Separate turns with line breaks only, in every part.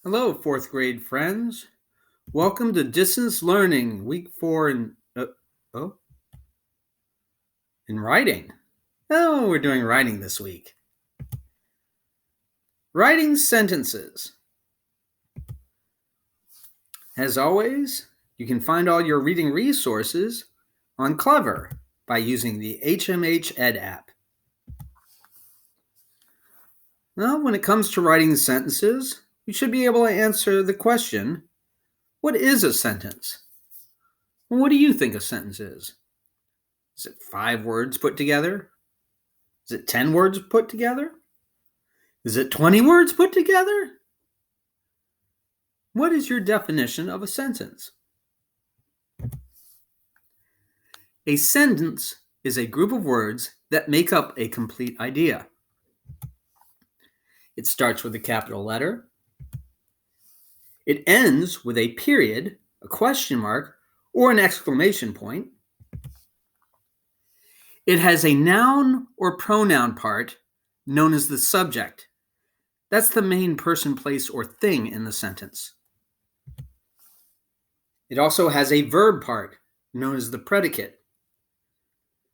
Hello, fourth grade friends. Welcome to Distance Learning, week 4 in writing. Oh, we're doing writing this week. Writing sentences. As always, you can find all your reading resources on Clever by using the HMH Ed app. Well, when it comes to writing sentences, you should be able to answer the question, what is a sentence? Well, what do you think a sentence is? Is it 5 words put together? Is it 10 words put together? Is it 20 words put together? What is your definition of a sentence? A sentence is a group of words that make up a complete idea. It starts with a capital letter. It ends with a period, a question mark, or an exclamation point. It has a noun or pronoun part known as the subject. That's the main person, place, or thing in the sentence. It also has a verb part known as the predicate.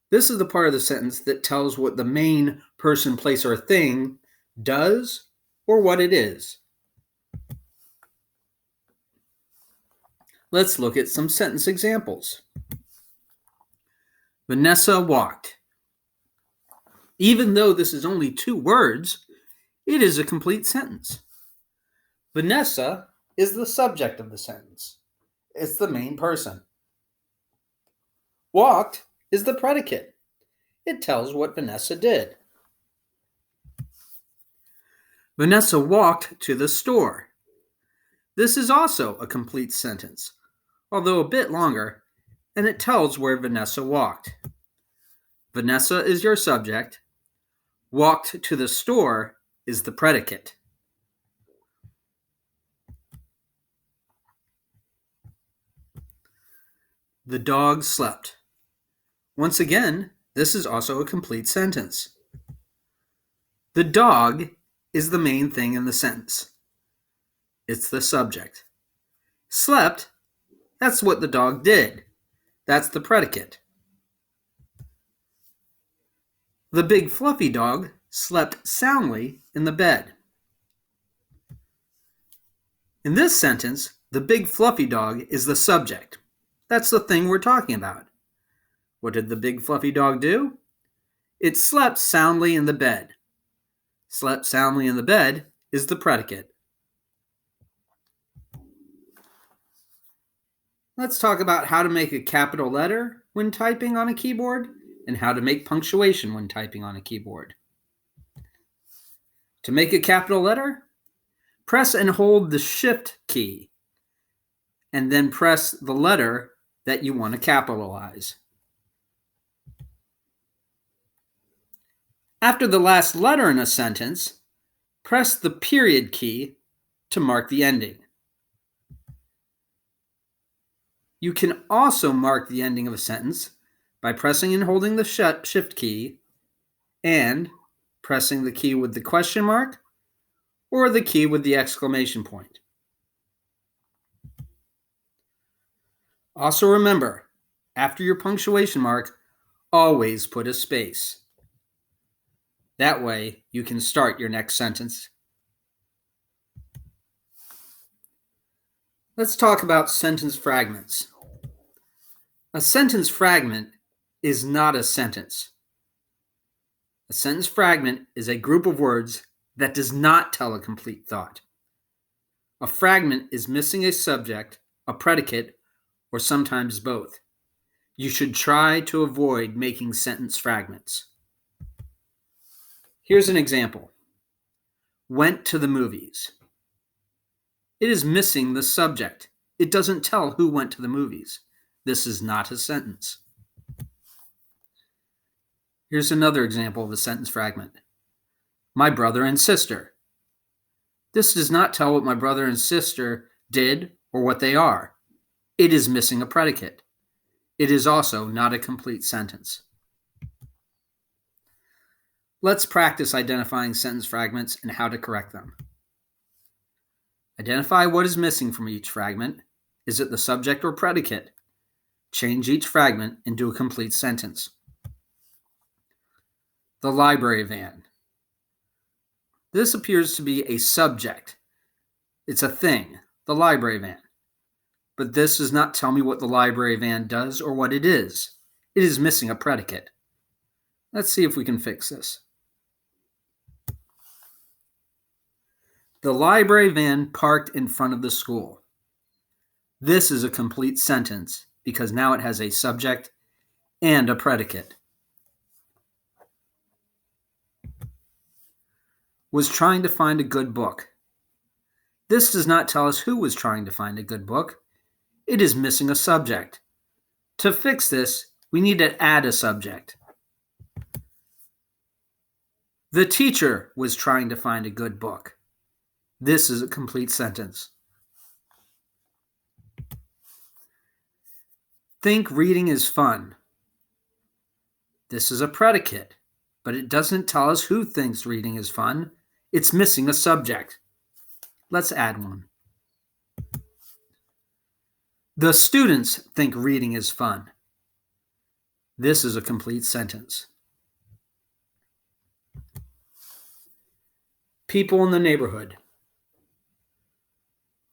This is the part of the sentence that tells what the main person, place, or thing does or what it is. Let's look at some sentence examples. Vanessa walked. Even though this is only 2 words, it is a complete sentence. Vanessa is the subject of the sentence. It's the main person. Walked is the predicate. It tells what Vanessa did. Vanessa walked to the store. This is also a complete sentence, although a bit longer, and it tells where Vanessa walked. Vanessa is your subject. Walked to the store is the predicate. The dog slept. Once again, this is also a complete sentence. The dog is the main thing in the sentence. It's the subject. Slept, that's what the dog did. That's the predicate. The big fluffy dog slept soundly in the bed. In this sentence, the big fluffy dog is the subject. That's the thing we're talking about. What did the big fluffy dog do? It slept soundly in the bed. Slept soundly in the bed is the predicate. Let's talk about how to make a capital letter when typing on a keyboard and how to make punctuation when typing on a keyboard. To make a capital letter, press and hold the Shift key, and then press the letter that you want to capitalize. After the last letter in a sentence, press the period key to mark the ending. You can also mark the ending of a sentence by pressing and holding the Shift key and pressing the key with the question mark or the key with the exclamation point. Also remember, after your punctuation mark, always put a space. That way, you can start your next sentence. Let's talk about sentence fragments. A sentence fragment is not a sentence. A sentence fragment is a group of words that does not tell a complete thought. A fragment is missing a subject, a predicate, or sometimes both. You should try to avoid making sentence fragments. Here's an example. Went to the movies. It is missing the subject. It doesn't tell who went to the movies. This is not a sentence. Here's another example of a sentence fragment. My brother and sister. This does not tell what my brother and sister did or what they are. It is missing a predicate. It is also not a complete sentence. Let's practice identifying sentence fragments and how to correct them. Identify what is missing from each fragment. Is it the subject or predicate? Change each fragment into a complete sentence. The library van. This appears to be a subject. It's a thing, the library van. But this does not tell me what the library van does or what it is. It is missing a predicate. Let's see if we can fix this. The library van parked in front of the school. This is a complete sentence because now it has a subject and a predicate. Was trying to find a good book. This does not tell us who was trying to find a good book. It is missing a subject. To fix this, we need to add a subject. The teacher was trying to find a good book. This is a complete sentence. Think reading is fun. This is a predicate, but it doesn't tell us who thinks reading is fun. It's missing a subject. Let's add one. The students think reading is fun. This is a complete sentence. People in the neighborhood.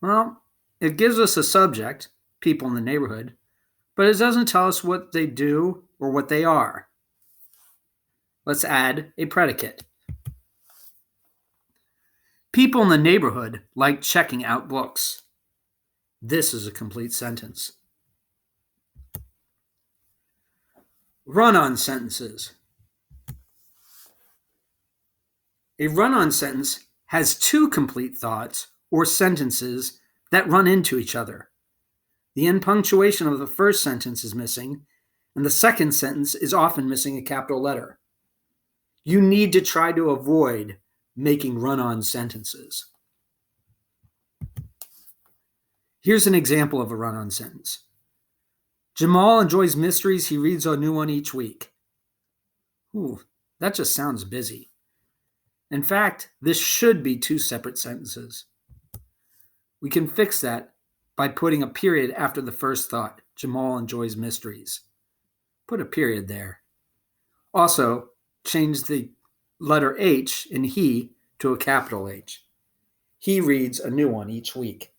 Well, it gives us a subject, people in the neighborhood, but it doesn't tell us what they do or what they are. Let's add a predicate. People in the neighborhood like checking out books. This is a complete sentence. Run-on sentences. A run-on sentence has two complete thoughts or sentences that run into each other. The end punctuation of the first sentence is missing, and the second sentence is often missing a capital letter. You need to try to avoid making run-on sentences. Here's an example of a run-on sentence. Jamal enjoys mysteries. He reads a new one each week. Ooh, that just sounds busy. In fact, this should be two separate sentences. We can fix that by putting a period after the first thought. Jamal enjoys mysteries. Put a period there. Also, change the letter H in he to a capital H. He reads a new one each week.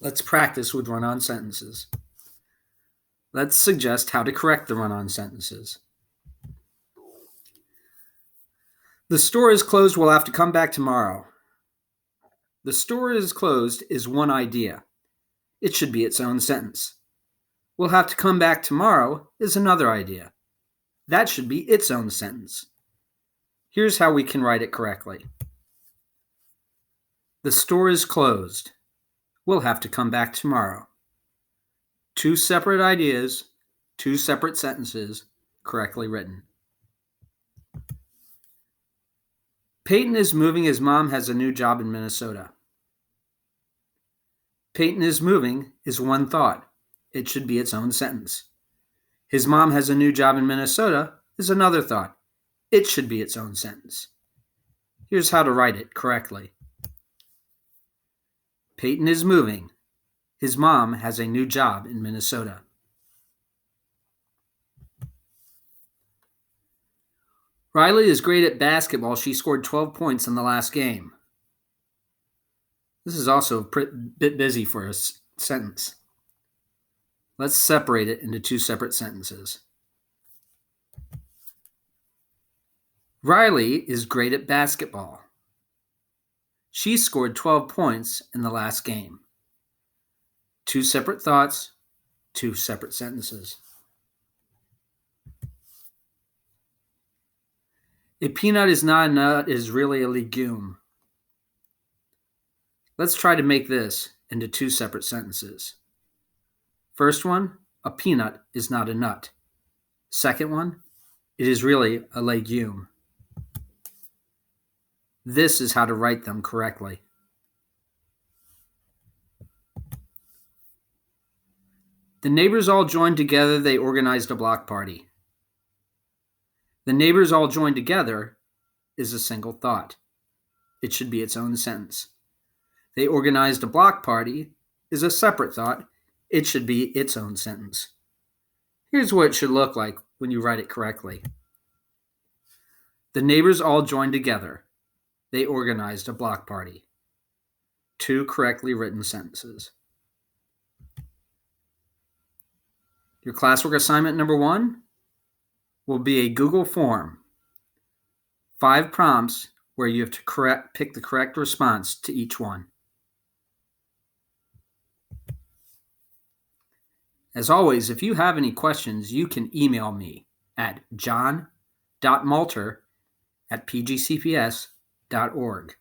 Let's practice with run-on sentences. Let's suggest how to correct the run-on sentences. The store is closed. We'll have to come back tomorrow. The store is closed is one idea. It should be its own sentence. We'll have to come back tomorrow is another idea. That should be its own sentence. Here's how we can write it correctly. The store is closed. We'll have to come back tomorrow. Two separate ideas, two separate sentences, correctly written. Peyton is moving. His mom has a new job in Minnesota. Peyton is moving is one thought. It should be its own sentence. His mom has a new job in Minnesota is another thought. It should be its own sentence. Here's how to write it correctly. Peyton is moving. His mom has a new job in Minnesota. Riley is great at basketball. She scored 12 points in the last game. This is also a bit busy for a sentence. Let's separate it into two separate sentences. Riley is great at basketball. She scored 12 points in the last game. Two separate thoughts, two separate sentences. A peanut is not a nut, it is really a legume. Let's try to make this into two separate sentences. First one, a peanut is not a nut. Second one, it is really a legume. This is how to write them correctly. The neighbors all joined together. They organized a block party. The neighbors all joined together. is a single thought. It should be its own sentence. They organized a block party is a separate thought. It should be its own sentence. Here's what it should look like when you write it correctly. The neighbors all joined together. They organized a block party. 2 correctly written sentences. Your classwork assignment number 1 will be a Google form. 5 prompts where you have to pick the correct response to each one. As always, if you have any questions, you can email me at john.malter@pgcps.org.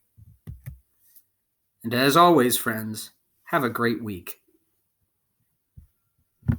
And as always, friends, have a great week.